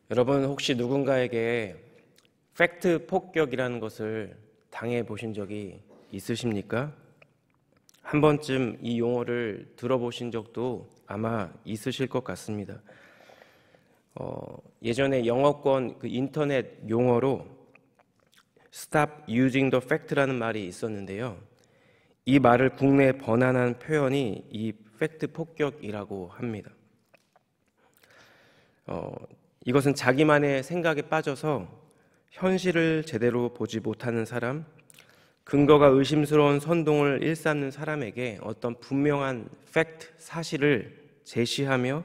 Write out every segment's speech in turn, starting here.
여러분 혹시 누군가에게 팩트 폭격이라는 것을 당해 보신 적이 있으십니까? 한 번쯤 이 용어를 들어보신 적도 아마 있으실 것 같습니다. 예전에 영어권 그 인터넷 용어로 Stop using the fact라는 말이 있었는데요. 이 말을 국내에 번안한 표현이 이 팩트 폭격이라고 합니다. 이것은 자기만의 생각에 빠져서 현실을 제대로 보지 못하는 사람, 근거가 의심스러운 선동을 일삼는 사람에게 어떤 분명한 팩트, 사실을 제시하며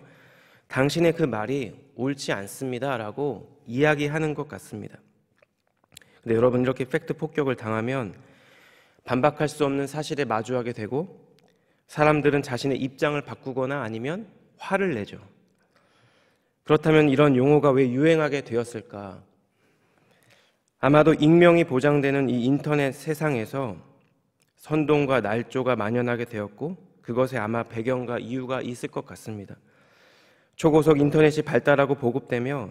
당신의 그 말이 옳지 않습니다 라고 이야기하는 것 같습니다. 근데 여러분, 이렇게 팩트 폭격을 당하면 반박할 수 없는 사실에 마주하게 되고 사람들은 자신의 입장을 바꾸거나 아니면 화를 내죠. 그렇다면 이런 용어가 왜 유행하게 되었을까? 아마도 익명이 보장되는 이 인터넷 세상에서 선동과 날조가 만연하게 되었고 그것에 아마 배경과 이유가 있을 것 같습니다. 초고속 인터넷이 발달하고 보급되며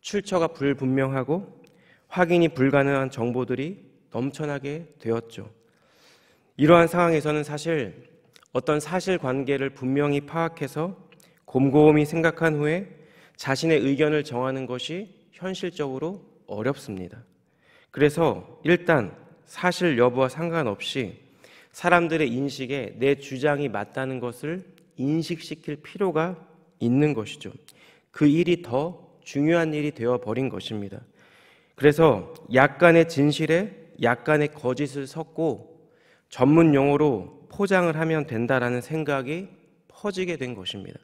출처가 불분명하고 확인이 불가능한 정보들이 넘쳐나게 되었죠. 이러한 상황에서는 사실 어떤 사실관계를 분명히 파악해서 곰곰이 생각한 후에 자신의 의견을 정하는 것이 현실적으로 어렵습니다. 그래서 일단 사실 여부와 상관없이 사람들의 인식에 내 주장이 맞다는 것을 인식시킬 필요가 있는 것이죠. 그 일이 더 중요한 일이 되어버린 것입니다. 그래서 약간의 진실에 약간의 거짓을 섞고 전문 용어로 포장을 하면 된다라는 생각이 퍼지게 된 것입니다.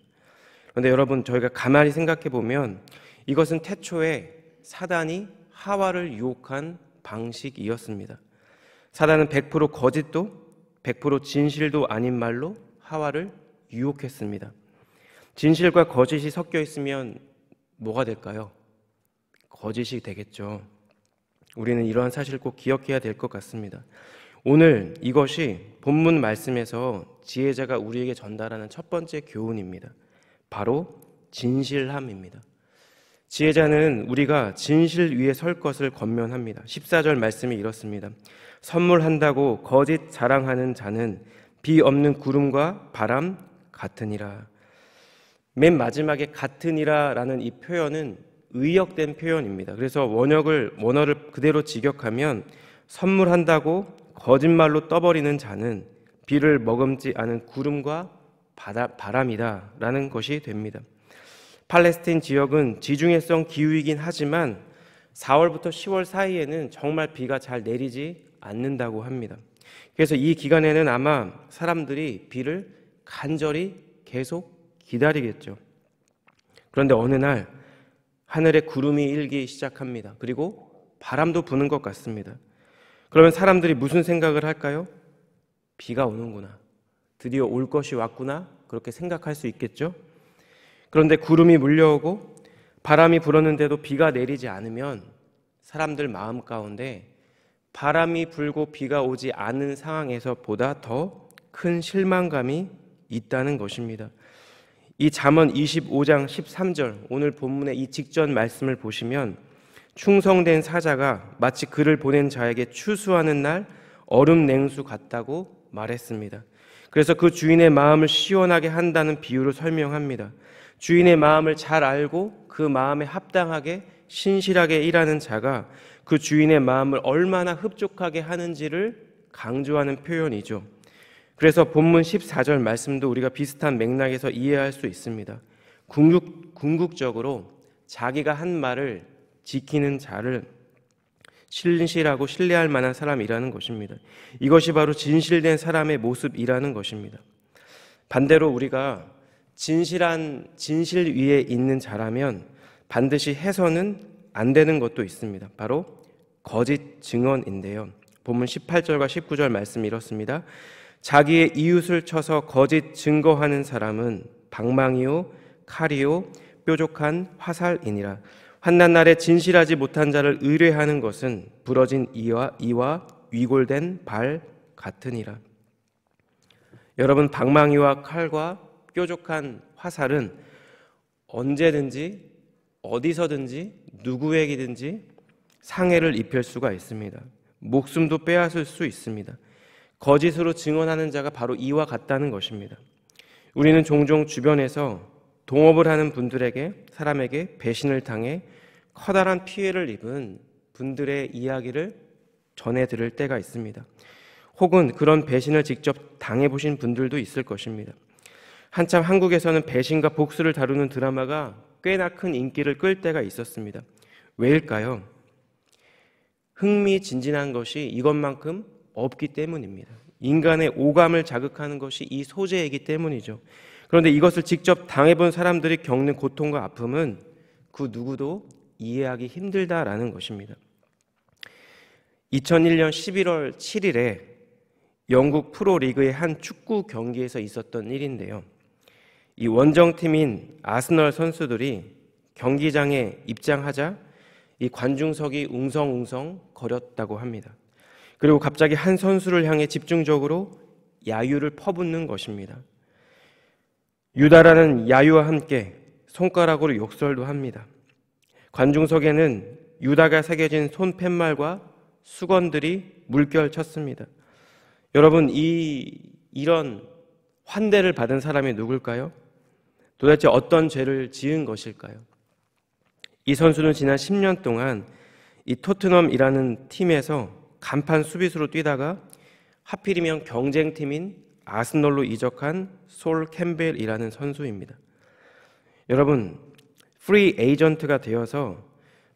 그런데 여러분, 저희가 가만히 생각해 보면 이것은 태초에 사단이 하와를 유혹한 방식이었습니다. 사단은 100% 거짓도 100% 진실도 아닌 말로 하와를 유혹했습니다. 진실과 거짓이 섞여 있으면 뭐가 될까요? 거짓이 되겠죠. 우리는 이러한 사실을 꼭 기억해야 될 것 같습니다. 오늘 이것이 본문 말씀에서 지혜자가 우리에게 전달하는 첫 번째 교훈입니다. 바로 진실함입니다. 지혜자는 우리가 진실 위에 설 것을 권면합니다. 14절 말씀이 이렇습니다. 선물한다고 거짓 자랑하는 자는 비 없는 구름과 바람 같으니라. 맨 마지막에 같으니라라는 이 표현은 의역된 표현입니다. 그래서 원어를 그대로 직역하면 선물한다고 거짓말로 떠버리는 자는 비를 머금지 않은 구름과 바람이다 라는 것이 됩니다. 팔레스틴 지역은 지중해성 기후이긴 하지만 4월부터 10월 사이에는 정말 비가 잘 내리지 않는다고 합니다. 그래서 이 기간에는 아마 사람들이 비를 간절히 계속 기다리겠죠. 그런데 어느 날 하늘에 구름이 일기 시작합니다. 그리고 바람도 부는 것 같습니다. 그러면 사람들이 무슨 생각을 할까요? 비가 오는구나. 드디어 올 것이 왔구나. 그렇게 생각할 수 있겠죠? 그런데 구름이 물려오고 바람이 불었는데도 비가 내리지 않으면 사람들 마음 가운데 바람이 불고 비가 오지 않은 상황에서 보다 더 큰 실망감이 있다는 것입니다. 이 잠언 25장 13절 오늘 본문의 이 직전 말씀을 보시면 충성된 사자가 마치 그를 보낸 자에게 추수하는 날 얼음 냉수 같다고 말했습니다. 그래서 그 주인의 마음을 시원하게 한다는 비유로 설명합니다. 주인의 마음을 잘 알고 그 마음에 합당하게 신실하게 일하는 자가 그 주인의 마음을 얼마나 흡족하게 하는지를 강조하는 표현이죠. 그래서 본문 14절 말씀도 우리가 비슷한 맥락에서 이해할 수 있습니다. 궁극적으로 자기가 한 말을 지키는 자를 신실하고 신뢰할 만한 사람이라는 것입니다. 이것이 바로 진실된 사람의 모습이라는 것입니다. 반대로 우리가 진실 위에 있는 자라면 반드시 해서는 안 되는 것도 있습니다. 바로 거짓 증언인데요. 본문 18절과 19절 말씀이 이렇습니다. 자기의 이웃을 쳐서 거짓 증거하는 사람은 방망이요 칼이요 뾰족한 화살이니라. 환난 날에 진실하지 못한 자를 의뢰하는 것은 부러진 이와 위골된 발 같으니라. 여러분, 방망이와 칼과 뾰족한 화살은 언제든지 어디서든지 누구에게든지 상해를 입힐 수가 있습니다. 목숨도 빼앗을 수 있습니다. 거짓으로 증언하는 자가 바로 이와 같다는 것입니다. 우리는 종종 주변에서 동업을 하는 사람에게 배신을 당해 커다란 피해를 입은 분들의 이야기를 전해 들을 때가 있습니다. 혹은 그런 배신을 직접 당해보신 분들도 있을 것입니다. 한참 한국에서는 배신과 복수를 다루는 드라마가 꽤나 큰 인기를 끌 때가 있었습니다. 왜일까요? 흥미진진한 것이 이것만큼 없기 때문입니다. 인간의 오감을 자극하는 것이 이 소재이기 때문이죠. 그런데 이것을 직접 당해본 사람들이 겪는 고통과 아픔은 그 누구도 이해하기 힘들다라는 것입니다. 2001년 11월 7일에 영국 프로리그의 한 축구 경기에서 있었던 일인데요. 이 원정팀인 아스널 선수들이 경기장에 입장하자 이 관중석이 웅성웅성 거렸다고 합니다. 그리고 갑자기 한 선수를 향해 집중적으로 야유를 퍼붓는 것입니다. 유다라는 야유와 함께 손가락으로 욕설도 합니다. 관중석에는 유다가 새겨진 손 팻말과 수건들이 물결쳤습니다. 여러분, 이런 환대를 받은 사람이 누굴까요? 도대체 어떤 죄를 지은 것일까요? 이 선수는 지난 10년 동안 이 토트넘이라는 팀에서 간판 수비수로 뛰다가 하필이면 경쟁팀인 아스널로 이적한 솔 캠벨이라는 선수입니다. 여러분, 프리 에이전트가 되어서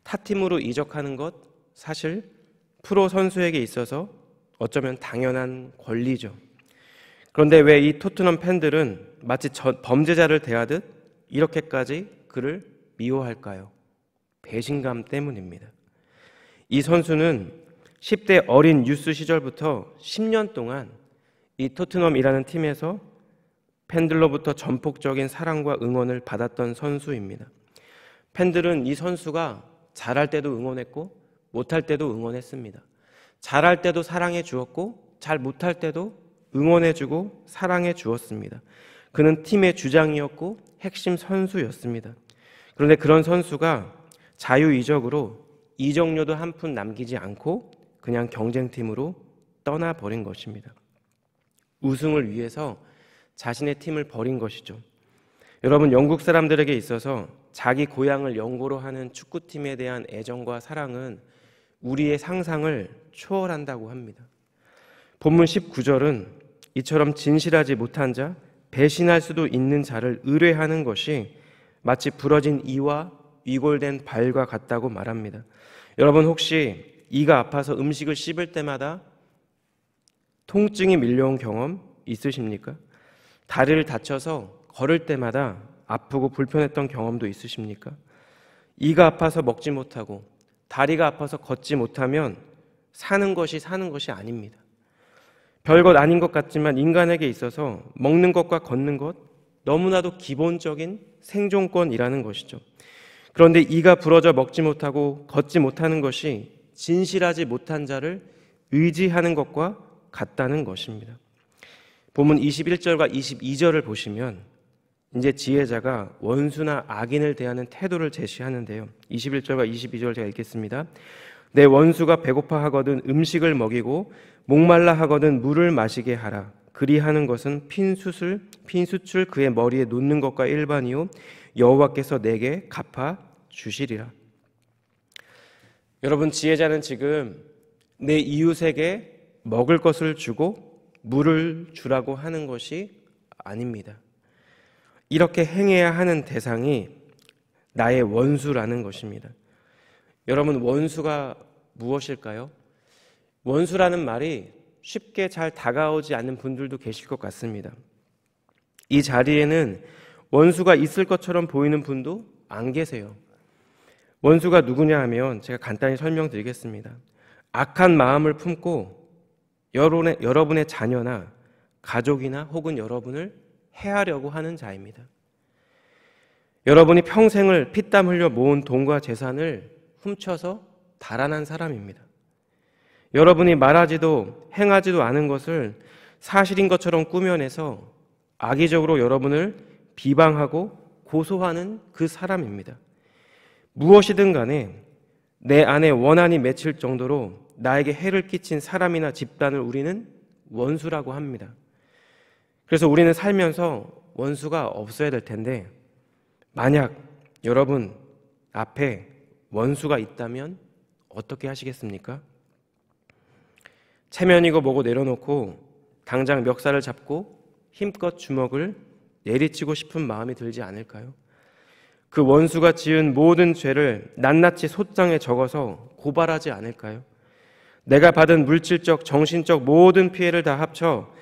타 팀으로 이적하는 것 사실 프로 선수에게 있어서 어쩌면 당연한 권리죠. 그런데 왜 이 토트넘 팬들은 마치 범죄자를 대하듯 이렇게까지 그를 미워할까요? 배신감 때문입니다. 이 선수는 10대 어린 유스 시절부터 10년 동안 이 토트넘이라는 팀에서 팬들로부터 전폭적인 사랑과 응원을 받았던 선수입니다. 팬들은 이 선수가 잘할 때도 응원했고 못할 때도 응원했습니다. 잘할 때도 사랑해 주었고 잘 못할 때도 응원해 주고 사랑해 주었습니다. 그는 팀의 주장이었고 핵심 선수였습니다. 그런데 그런 선수가 자유이적으로 이적료도 한 푼 남기지 않고 그냥 경쟁팀으로 떠나버린 것입니다. 우승을 위해서 자신의 팀을 버린 것이죠. 여러분, 영국 사람들에게 있어서 자기 고향을 연고로 하는 축구팀에 대한 애정과 사랑은 우리의 상상을 초월한다고 합니다. 본문 19절은 이처럼 진실하지 못한 자, 배신할 수도 있는 자를 의뢰하는 것이 마치 부러진 이와 위골된 발과 같다고 말합니다. 여러분, 혹시 이가 아파서 음식을 씹을 때마다 통증이 밀려온 경험 있으십니까? 다리를 다쳐서 걸을 때마다 아프고 불편했던 경험도 있으십니까? 이가 아파서 먹지 못하고 다리가 아파서 걷지 못하면 사는 것이 아닙니다. 별것 아닌 것 같지만 인간에게 있어서 먹는 것과 걷는 것 너무나도 기본적인 생존권이라는 것이죠. 그런데 이가 부러져 먹지 못하고 걷지 못하는 것이 진실하지 못한 자를 의지하는 것과 같다는 것입니다. 본문 21절과 22절을 보시면 이제 지혜자가 원수나 악인을 대하는 태도를 제시하는데요. 21절과 22절 제가 읽겠습니다. 내 원수가 배고파 하거든 음식을 먹이고 목말라 하거든 물을 마시게 하라. 그리하는 것은 핀수출 그의 머리에 놓는 것과 일반이요 여호와께서 내게 갚아 주시리라. 여러분, 지혜자는 지금 내 이웃에게 먹을 것을 주고 물을 주라고 하는 것이 아닙니다. 이렇게 행해야 하는 대상이 나의 원수라는 것입니다. 여러분, 원수가 무엇일까요? 원수라는 말이 쉽게 잘 다가오지 않는 분들도 계실 것 같습니다. 이 자리에는 원수가 있을 것처럼 보이는 분도 안 계세요. 원수가 누구냐 하면 제가 간단히 설명드리겠습니다. 악한 마음을 품고 여러분의 자녀나 가족이나 혹은 여러분을 해하려고 하는 자입니다. 여러분이 평생을 피땀 흘려 모은 돈과 재산을 훔쳐서 달아난 사람입니다. 여러분이 말하지도 행하지도 않은 것을 사실인 것처럼 꾸며내서 악의적으로 여러분을 비방하고 고소하는 그 사람입니다. 무엇이든 간에 내 안에 원한이 맺힐 정도로 나에게 해를 끼친 사람이나 집단을 우리는 원수라고 합니다. 그래서 우리는 살면서 원수가 없어야 될 텐데, 만약 여러분 앞에 원수가 있다면 어떻게 하시겠습니까? 체면이고 뭐고 내려놓고 당장 멱살을 잡고 힘껏 주먹을 내리치고 싶은 마음이 들지 않을까요? 그 원수가 지은 모든 죄를 낱낱이 소장에 적어서 고발하지 않을까요? 내가 받은 물질적, 정신적 모든 피해를 다 합쳐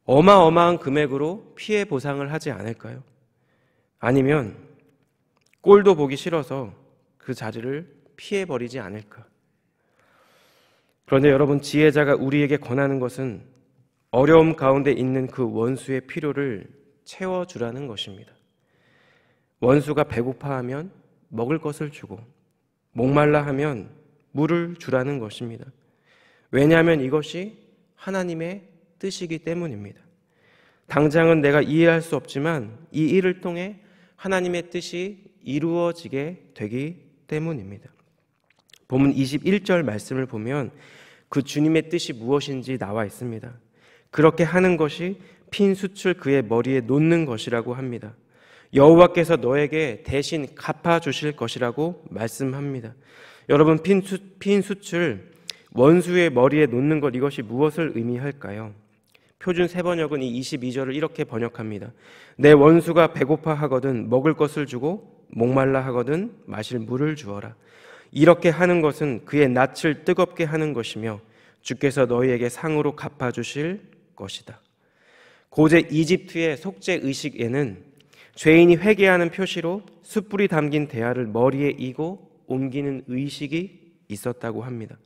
어마어마한 금액으로 피해 보상을 하지 않을까요? 아니면 꼴도 보기 싫어서 그 자리를 피해버리지 않을까? 그런데 여러분, 지혜자가 우리에게 권하는 것은 어려움 가운데 있는 그 원수의 필요를 채워주라는 것입니다. 원수가 배고파하면 먹을 것을 주고 목말라 하면 물을 주라는 것입니다. 왜냐하면 이것이 하나님의 뜻이기 때문입니다. 당장은 내가 이해할 수 없지만 이 일을 통해 하나님의 뜻이 이루어지게 되기 때문입니다. 본문 21절 말씀을 보면 그 주님의 뜻이 무엇인지 나와 있습니다. 그렇게 하는 것이 핀 숯을 그의 머리에 놓는 것이라고 합니다. 여호와께서 너에게 대신 갚아주실 것이라고 말씀합니다. 여러분, 핀 숯을 원수의 머리에 놓는 것, 이것이 무엇을 의미할까요? 표준 세번역은 이 22절을 이렇게 번역합니다. 내 원수가 배고파 하거든 먹을 것을 주고 목말라 하거든 마실 물을 주어라. 이렇게 하는 것은 그의 낯을 뜨겁게 하는 것이며 주께서 너희에게 상으로 갚아주실 것이다. 고대 이집트의 속죄 의식에는 죄인이 회개하는 표시로 숯불이 담긴 대야를 머리에 이고 옮기는 의식이 있었다고 합니다.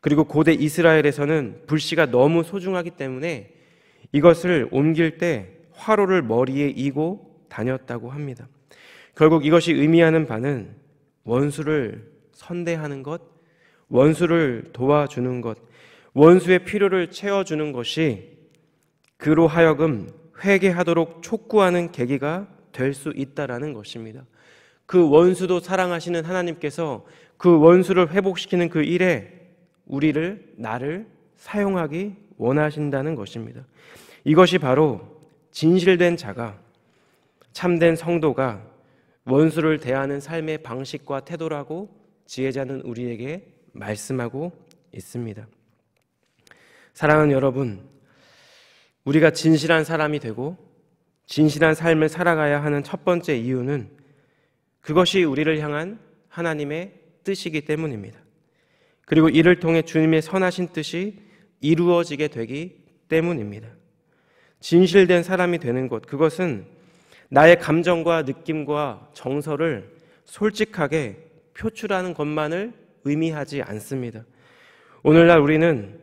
그리고 고대 이스라엘에서는 불씨가 너무 소중하기 때문에 이것을 옮길 때 화로를 머리에 이고 다녔다고 합니다. 결국 이것이 의미하는 바는 원수를 선대하는 것, 원수를 도와주는 것, 원수의 필요를 채워주는 것이 그로 하여금 회개하도록 촉구하는 계기가 될 수 있다라는 것입니다. 그 원수도 사랑하시는 하나님께서 그 원수를 회복시키는 그 일에 나를 사용하기 원하신다는 것입니다. 이것이 바로 진실된 자가, 참된 성도가 원수를 대하는 삶의 방식과 태도라고 지혜자는 우리에게 말씀하고 있습니다. 사랑하는 여러분, 우리가 진실한 사람이 되고 진실한 삶을 살아가야 하는 첫 번째 이유는 그것이 우리를 향한 하나님의 뜻이기 때문입니다. 그리고 이를 통해 주님의 선하신 뜻이 이루어지게 되기 때문입니다. 진실된 사람이 되는 것, 그것은 나의 감정과 느낌과 정서를 솔직하게 표출하는 것만을 의미하지 않습니다. 오늘날 우리는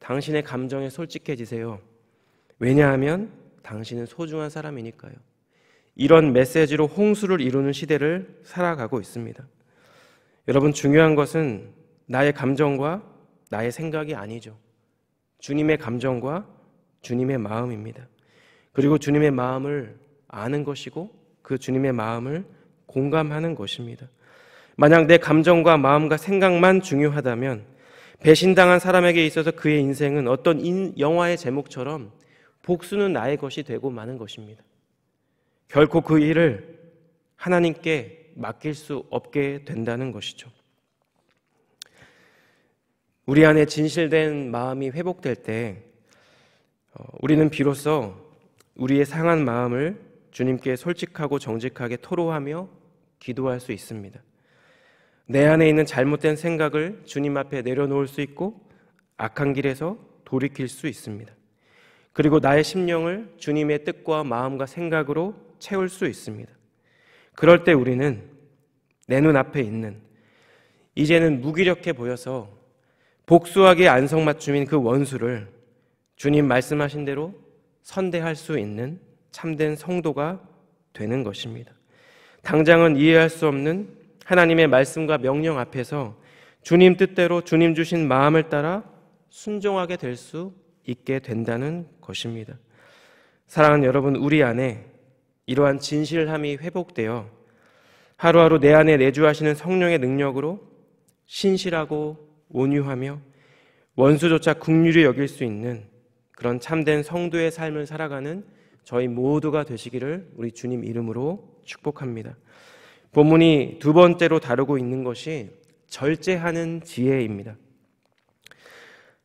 당신의 감정에 솔직해지세요. 왜냐하면 당신은 소중한 사람이니까요. 이런 메시지로 홍수를 이루는 시대를 살아가고 있습니다. 여러분, 중요한 것은 나의 감정과 나의 생각이 아니죠. 주님의 감정과 주님의 마음입니다. 그리고 주님의 마음을 아는 것이고 그 주님의 마음을 공감하는 것입니다. 만약 내 감정과 마음과 생각만 중요하다면 배신당한 사람에게 있어서 그의 인생은 어떤 영화의 제목처럼 복수는 나의 것이 되고 마는 것입니다. 결코 그 일을 하나님께 맡길 수 없게 된다는 것이죠. 우리 안에 진실된 마음이 회복될 때 우리는 비로소 우리의 상한 마음을 주님께 솔직하고 정직하게 토로하며 기도할 수 있습니다. 내 안에 있는 잘못된 생각을 주님 앞에 내려놓을 수 있고 악한 길에서 돌이킬 수 있습니다. 그리고 나의 심령을 주님의 뜻과 마음과 생각으로 채울 수 있습니다. 그럴 때 우리는 내 눈앞에 있는 이제는 무기력해 보여서 복수하기에 안성맞춤인 그 원수를 주님 말씀하신 대로 선대할 수 있는 참된 성도가 되는 것입니다. 당장은 이해할 수 없는 하나님의 말씀과 명령 앞에서 주님 뜻대로 주님 주신 마음을 따라 순종하게 될 수 있게 된다는 것입니다. 사랑하는 여러분, 우리 안에 이러한 진실함이 회복되어 하루하루 내 안에 내주하시는 성령의 능력으로 신실하고 온유하며 원수조차 긍휼히 여길 수 있는 그런 참된 성도의 삶을 살아가는 저희 모두가 되시기를 우리 주님 이름으로 축복합니다. 본문이 두 번째로 다루고 있는 것이 절제하는 지혜입니다.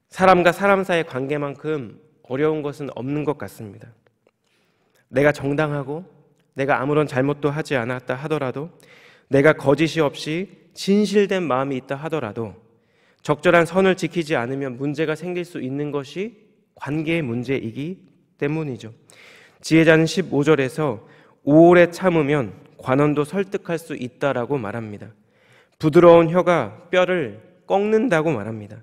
사람과 사람 사이의 관계만큼 어려운 것은 없는 것 같습니다. 내가 정당하고 내가 아무런 잘못도 하지 않았다 하더라도, 내가 거짓이 없이 진실된 마음이 있다 하더라도 적절한 선을 지키지 않으면 문제가 생길 수 있는 것이 관계의 문제이기 때문이죠. 지혜자는 15절에서 오래 참으면 관원도 설득할 수 있다라고 말합니다. 부드러운 혀가 뼈를 꺾는다고 말합니다.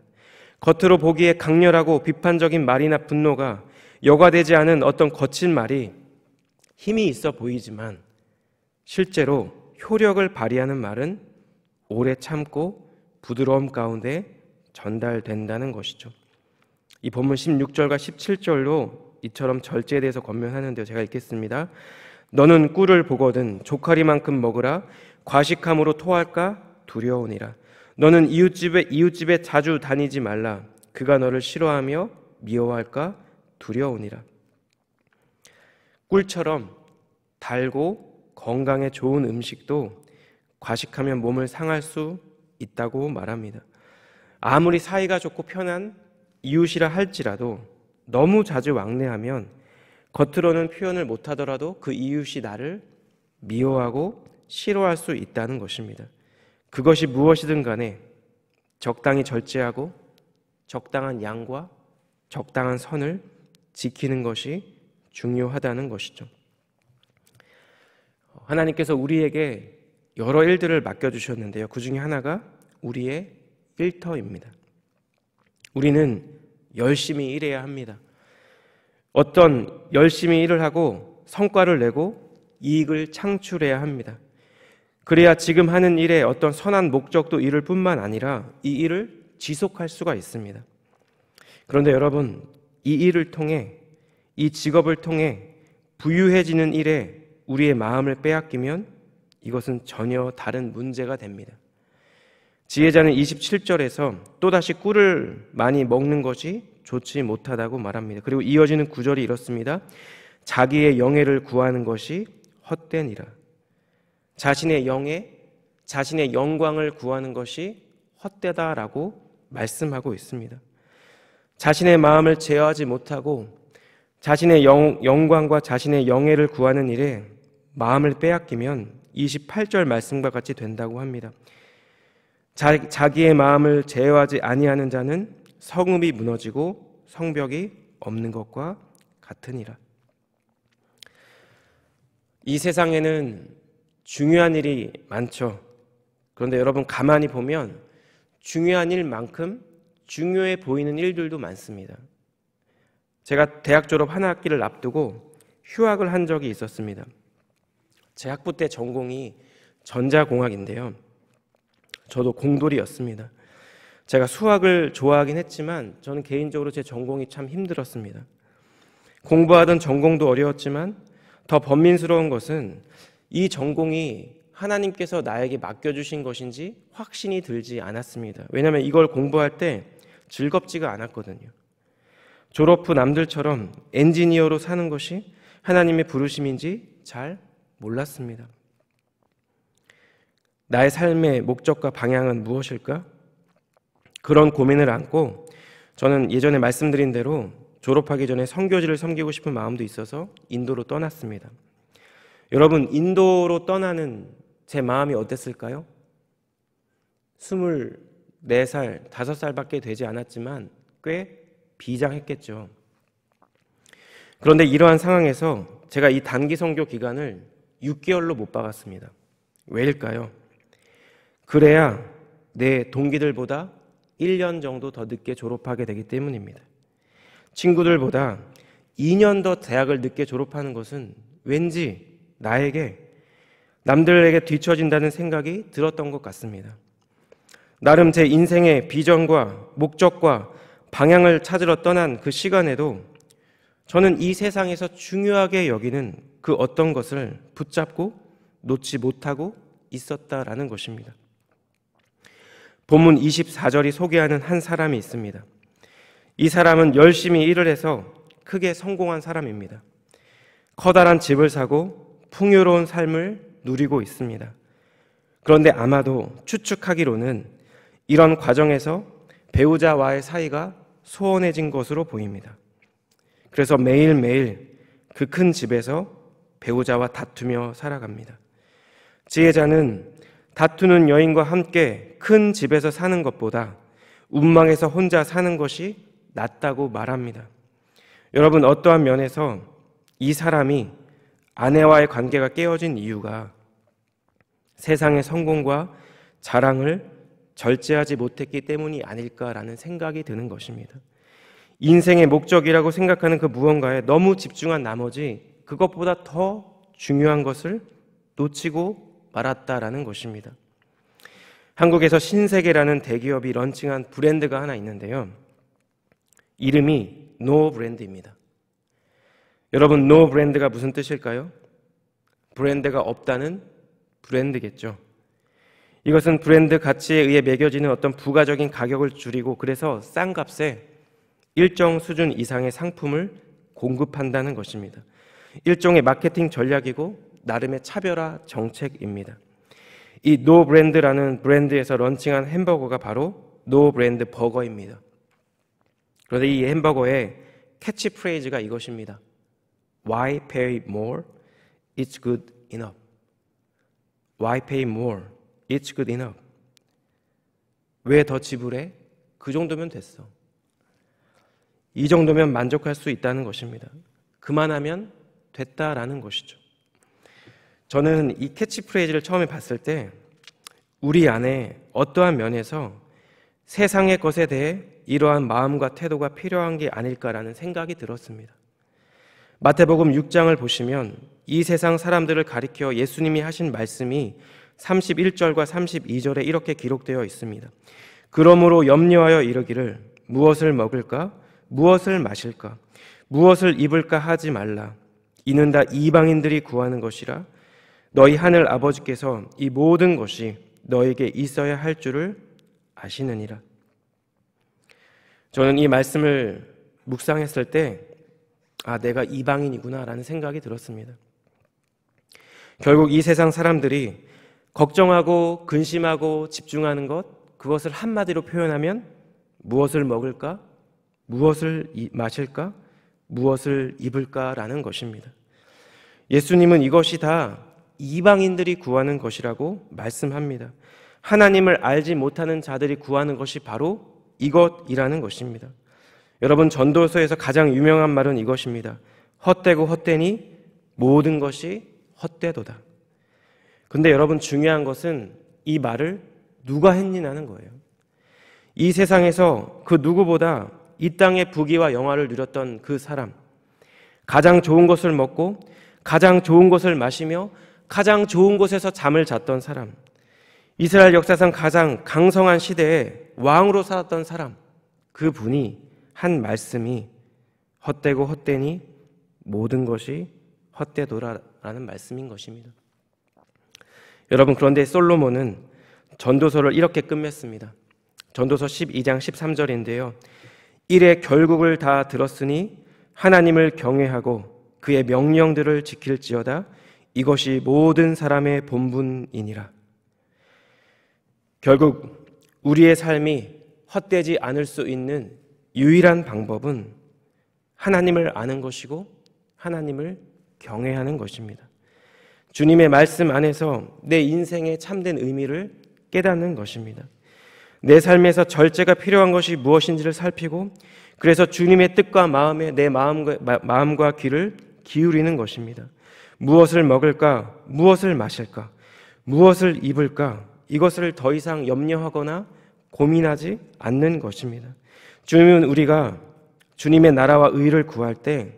겉으로 보기에 강렬하고 비판적인 말이나 분노가 여과되지 않은 어떤 거친 말이 힘이 있어 보이지만 실제로 효력을 발휘하는 말은 오래 참고 부드러움 가운데 전달된다는 것이죠. 이 본문 16절과 17절로 이처럼 절제에 대해서 권면하는데요. 제가 읽겠습니다. 너는 꿀을 보거든 조카리만큼 먹으라. 과식함으로 토할까 두려우니라. 너는 이웃집에 자주 다니지 말라. 그가 너를 싫어하며 미워할까 두려우니라. 꿀처럼 달고 건강에 좋은 음식도 과식하면 몸을 상할 수 있다고 말합니다. 아무리 사이가 좋고 편한 이웃이라 할지라도 너무 자주 왕래하면 겉으로는 표현을 못하더라도 그 이웃이 나를 미워하고 싫어할 수 있다는 것입니다. 그것이 무엇이든 간에 적당히 절제하고 적당한 양과 적당한 선을 지키는 것이 중요하다는 것이죠. 하나님께서 우리에게 여러 일들을 맡겨주셨는데요. 그 중에 하나가 우리의 일터입니다. 우리는 열심히 일해야 합니다. 어떤 열심히 일을 하고 성과를 내고 이익을 창출해야 합니다. 그래야 지금 하는 일에 어떤 선한 목적도 이룰 뿐만 아니라 이 일을 지속할 수가 있습니다. 그런데 여러분, 이 일을 통해, 이 직업을 통해 부유해지는 일에 우리의 마음을 빼앗기면 이것은 전혀 다른 문제가 됩니다. 지혜자는 27절에서 또다시 꿀을 많이 먹는 것이 좋지 못하다고 말합니다. 그리고 이어지는 구절이 이렇습니다. 자기의 영예를 구하는 것이 헛되니라. 자신의 영예, 자신의 영광을 구하는 것이 헛되다라고 말씀하고 있습니다. 자신의 마음을 제어하지 못하고 자신의 영광과 자신의 영예를 구하는 일에 마음을 빼앗기면 28절 말씀과 같이 된다고 합니다. 자기의 마음을 제어하지 아니하는 자는 성읍이 무너지고 성벽이 없는 것과 같으니라. 이 세상에는 중요한 일이 많죠. 그런데 여러분 가만히 보면 중요한 일만큼 중요해 보이는 일들도 많습니다. 제가 대학 졸업 한 학기를 앞두고 휴학을 한 적이 있었습니다. 제 학부 때 전공이 전자공학인데요. 저도 공돌이였습니다. 제가 수학을 좋아하긴 했지만 저는 개인적으로 제 전공이 참 힘들었습니다. 공부하던 전공도 어려웠지만 더 번민스러운 것은 이 전공이 하나님께서 나에게 맡겨주신 것인지 확신이 들지 않았습니다. 왜냐하면 이걸 공부할 때 즐겁지가 않았거든요. 졸업 후 남들처럼 엔지니어로 사는 것이 하나님의 부르심인지 잘 몰랐습니다. 나의 삶의 목적과 방향은 무엇일까? 그런 고민을 안고 저는 예전에 말씀드린 대로 졸업하기 전에 선교지를 섬기고 싶은 마음도 있어서 인도로 떠났습니다. 여러분, 인도로 떠나는 제 마음이 어땠을까요? 24살, 5살밖에 되지 않았지만 꽤 비장했겠죠. 그런데 이러한 상황에서 제가 이 단기 선교 기간을 6개월로 못 박았습니다. 왜일까요? 그래야 내 동기들보다 1년 정도 더 늦게 졸업하게 되기 때문입니다. 친구들보다 2년 더 대학을 늦게 졸업하는 것은 왠지 나에게 남들에게 뒤처진다는 생각이 들었던 것 같습니다. 나름 제 인생의 비전과 목적과 방향을 찾으러 떠난 그 시간에도 저는 이 세상에서 중요하게 여기는 그 어떤 것을 붙잡고 놓지 못하고 있었다라는 것입니다. 본문 24절이 소개하는 한 사람이 있습니다. 이 사람은 열심히 일을 해서 크게 성공한 사람입니다. 커다란 집을 사고 풍요로운 삶을 누리고 있습니다. 그런데 아마도 추측하기로는 이런 과정에서 배우자와의 사이가 소원해진 것으로 보입니다. 그래서 매일매일 그 큰 집에서 배우자와 다투며 살아갑니다. 지혜자는 다투는 여인과 함께 큰 집에서 사는 것보다 운망에서 혼자 사는 것이 낫다고 말합니다. 여러분, 어떠한 면에서 이 사람이 아내와의 관계가 깨어진 이유가 세상의 성공과 자랑을 절제하지 못했기 때문이 아닐까라는 생각이 드는 것입니다. 인생의 목적이라고 생각하는 그 무언가에 너무 집중한 나머지 그것보다 더 중요한 것을 놓치고 말았다라는 것입니다. 한국에서 신세계라는 대기업이 런칭한 브랜드가 하나 있는데요. 이름이 노 브랜드입니다. 여러분, 노 브랜드가 무슨 뜻일까요? 브랜드가 없다는 브랜드겠죠. 이것은 브랜드 가치에 의해 매겨지는 어떤 부가적인 가격을 줄이고 그래서 싼 값에 일정 수준 이상의 상품을 공급한다는 것입니다. 일종의 마케팅 전략이고 나름의 차별화 정책입니다. 이 노 브랜드라는 브랜드에서 런칭한 햄버거가 바로 노 브랜드 버거입니다. 그런데 이 햄버거의 캐치프레이즈가 이것입니다. Why pay more? It's good enough. Why pay more? It's good enough. 왜 더 지불해? 그 정도면 됐어. 이 정도면 만족할 수 있다는 것입니다. 그만하면 됐다라는 것이죠. 저는 이 캐치프레이즈를 처음에 봤을 때 우리 안에 어떠한 면에서 세상의 것에 대해 이러한 마음과 태도가 필요한 게 아닐까라는 생각이 들었습니다. 마태복음 6장을 보시면 이 세상 사람들을 가리켜 예수님이 하신 말씀이 31절과 32절에 이렇게 기록되어 있습니다. 그러므로 염려하여 이르기를 무엇을 먹을까? 무엇을 마실까? 무엇을 입을까 하지 말라. 이는 다 이방인들이 구하는 것이라. 너희 하늘 아버지께서 이 모든 것이 너에게 있어야 할 줄을 아시느니라. 저는 이 말씀을 묵상했을 때 내가 이방인이구나 라는 생각이 들었습니다. 결국 이 세상 사람들이 걱정하고 근심하고 집중하는 것, 그것을 한마디로 표현하면 무엇을 먹을까? 무엇을 마실까? 무엇을 입을까라는 것입니다. 예수님은 이것이 다 이방인들이 구하는 것이라고 말씀합니다. 하나님을 알지 못하는 자들이 구하는 것이 바로 이것이라는 것입니다. 여러분, 전도서에서 가장 유명한 말은 이것입니다. 헛되고 헛되니 모든 것이 헛되도다. 근데 여러분, 중요한 것은 이 말을 누가 했느냐는 거예요. 이 세상에서 그 누구보다 이 땅의 부귀와 영화를 누렸던 그 사람, 가장 좋은 것을 먹고 가장 좋은 것을 마시며 가장 좋은 곳에서 잠을 잤던 사람, 이스라엘 역사상 가장 강성한 시대에 왕으로 살았던 사람, 그 분이 한 말씀이 헛되고 헛되니 모든 것이 헛되도라라는 말씀인 것입니다. 여러분, 그런데 솔로몬은 전도서를 이렇게 끝맺습니다. 전도서 12장 13절인데요. 이래 결국을 다 들었으니 하나님을 경외하고 그의 명령들을 지킬지어다. 이것이 모든 사람의 본분이니라. 결국 우리의 삶이 헛되지 않을 수 있는 유일한 방법은 하나님을 아는 것이고 하나님을 경외하는 것입니다. 주님의 말씀 안에서 내 인생의 참된 의미를 깨닫는 것입니다. 내 삶에서 절제가 필요한 것이 무엇인지를 살피고 그래서 주님의 뜻과 마음에 내 마음과 귀를 기울이는 것입니다. 무엇을 먹을까? 무엇을 마실까? 무엇을 입을까? 이것을 더 이상 염려하거나 고민하지 않는 것입니다. 주님은 우리가 주님의 나라와 의를 구할 때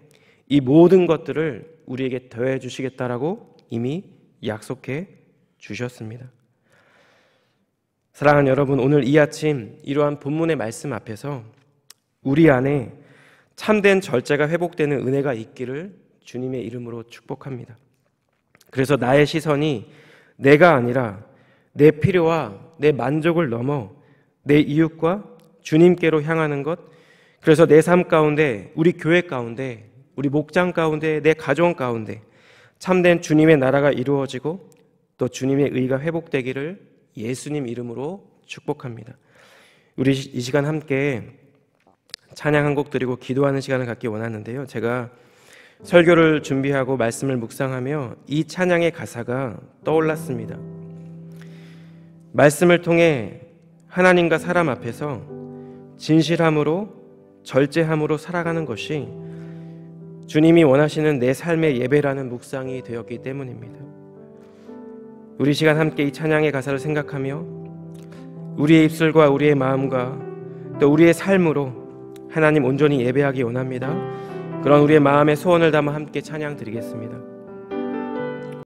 이 모든 것들을 우리에게 더해 주시겠다라고 이미 약속해 주셨습니다. 사랑하는 여러분, 오늘 이 아침 이러한 본문의 말씀 앞에서 우리 안에 참된 절제가 회복되는 은혜가 있기를 주님의 이름으로 축복합니다. 그래서 나의 시선이 내가 아니라 내 필요와 내 만족을 넘어 내 이웃과 주님께로 향하는 것, 그래서 내 삶 가운데, 우리 교회 가운데, 우리 목장 가운데, 내 가정 가운데 참된 주님의 나라가 이루어지고 또 주님의 의가 회복되기를 예수님 이름으로 축복합니다. 우리 이 시간 함께 찬양 한 곡 드리고 기도하는 시간을 갖기 원하는데요. 제가 설교를 준비하고 말씀을 묵상하며 이 찬양의 가사가 떠올랐습니다. 말씀을 통해 하나님과 사람 앞에서 진실함으로 절제함으로 살아가는 것이 주님이 원하시는 내 삶의 예배라는 묵상이 되었기 때문입니다. 우리 시간 함께 이 찬양의 가사를 생각하며 우리의 입술과 우리의 마음과 또 우리의 삶으로 하나님 온전히 예배하기 원합니다. 그런 우리의 마음의 소원을 담아 함께 찬양 드리겠습니다.